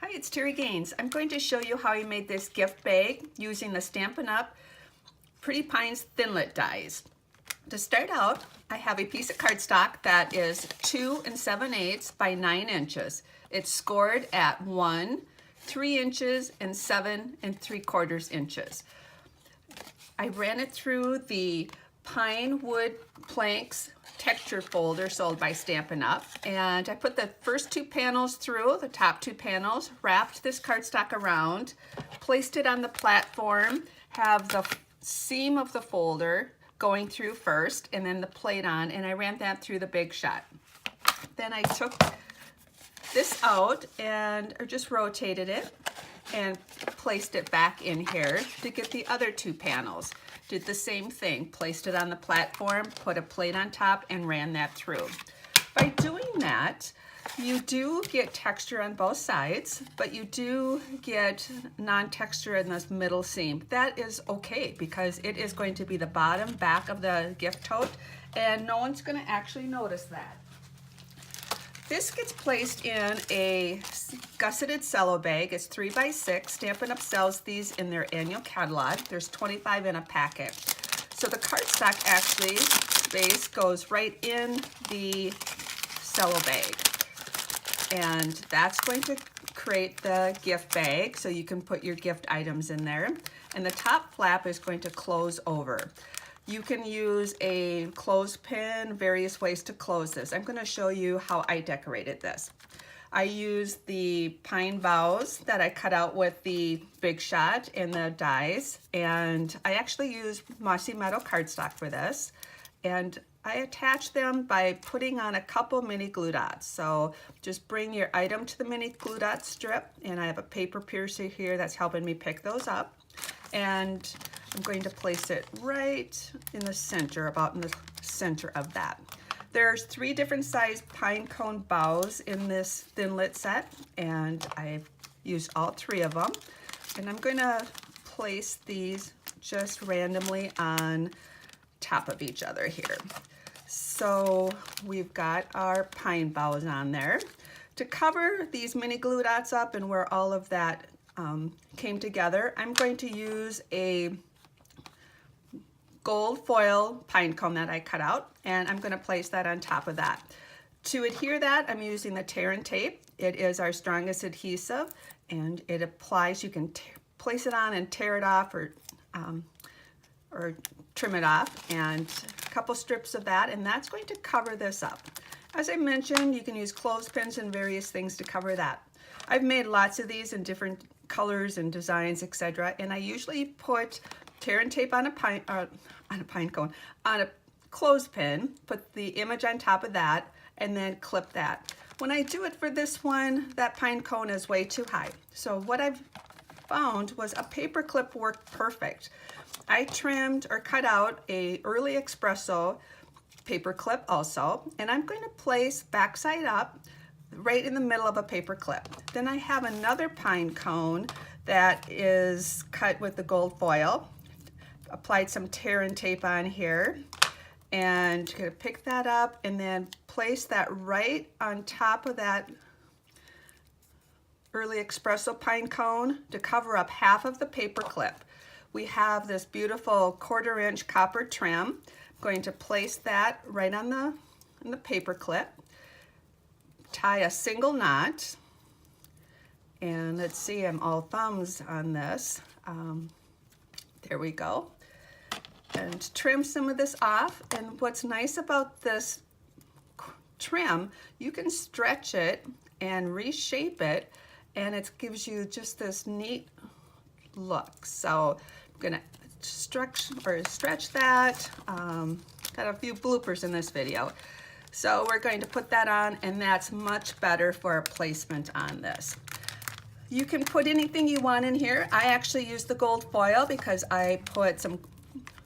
Hi, it's Terry Gaines. I'm going to show you how I made this gift bag using the Stampin' Up! Pretty Pines Thinlit dies. To start out, I have a piece of cardstock that is 2 7/8 by 9 inches. It's scored at 1, 3 inches, and 7 3/4 inches. I ran it through the pine wood planks texture folder sold by Stampin' Up! And I put the first 2 panels through, the top 2 panels, wrapped this cardstock around, placed it on the platform, have the seam of the folder going through first, and then the plate on, and I ran that through the Big Shot. Then I took this out and just rotated it and placed it back in here to get the other 2 panels. Did the same thing, placed it on the platform, put a plate on top, and ran that through. By doing that, you do get texture on both sides, but you do get non-texture in this middle seam. That is okay because it is going to be the bottom back of the gift tote, and no one's going to actually notice that. This gets placed in a gusseted cello bag. It's 3 by 6. Stampin' Up! Sells these in their annual catalog. There's 25 in a packet. So the cardstock actually, base goes right in the cello bag. And that's going to create the gift bag so you can put your gift items in there. And the top flap is going to close over. You can use a clothespin, various ways to close this. I'm going to show you how I decorated this. I used the pine boughs that I cut out with the Big Shot and the dies, and I actually used mossy meadow cardstock for this, and I attach them by putting on a couple mini glue dots. So just bring your item to the mini glue dot strip, and I have a paper piercer here that's helping me pick those up. And I'm going to place it right in the center, about in the center of that. There's 3 different size pine cone boughs in this Thinlit set, and I've used all 3 of them. And I'm going to place these just randomly on top of each other here. So we've got our pine boughs on there. To cover these mini glue dots up and where all of that came together, I'm going to use a gold foil pine cone that I cut out, and I'm going to place that on top of that. To adhere that, I'm using the tear and tape. It is our strongest adhesive, and it applies. You can place it on and tear it off, or trim it off, and a couple strips of that, and that's going to cover this up. As I mentioned, you can use clothespins and various things to cover that. I've made lots of these in different colors and designs, etc., and I usually put tear and tape on a pine cone, on a clothespin, put the image on top of that, and then clip that. When I do it for this one, that pine cone is way too high. So what I've found was a paper clip worked perfect. I trimmed or cut out a early espresso paper clip also, and I'm going to place backside up right in the middle of a paper clip. Then I have another pine cone that is cut with the gold foil. Applied some tear and tape on here, and gonna pick that up and then place that right on top of that early espresso pine cone to cover up half of the paper clip. We have this beautiful 1/4 inch copper trim. I'm going to place that right on the paper clip, tie a single knot, and let's see, I'm all thumbs on this. There we go. And trim some of this off. And what's nice about this trim, you can stretch it and reshape it, and it gives you just this neat look. So I'm gonna stretch that. Got a few bloopers in this video. So we're going to put that on, and that's much better for a placement on this. You can put anything you want in here. I actually used the gold foil because I put some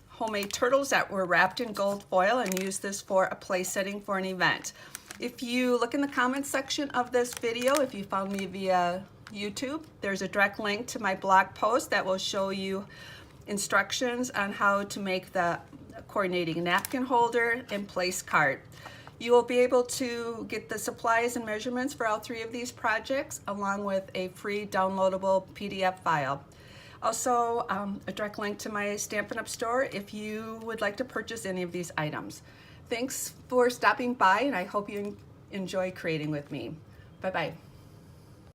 homemade turtles that were wrapped in gold foil and used this for a place setting for an event. If you look in the comments section of this video, if you found me via YouTube, there's a direct link to my blog post that will show you instructions on how to make the coordinating napkin holder and place card. You will be able to get the supplies and measurements for all 3 of these projects, along with a free downloadable PDF file. Also, a direct link to my Stampin' Up! Store if you would like to purchase any of these items. Thanks for stopping by, and I hope you enjoy creating with me. Bye-bye.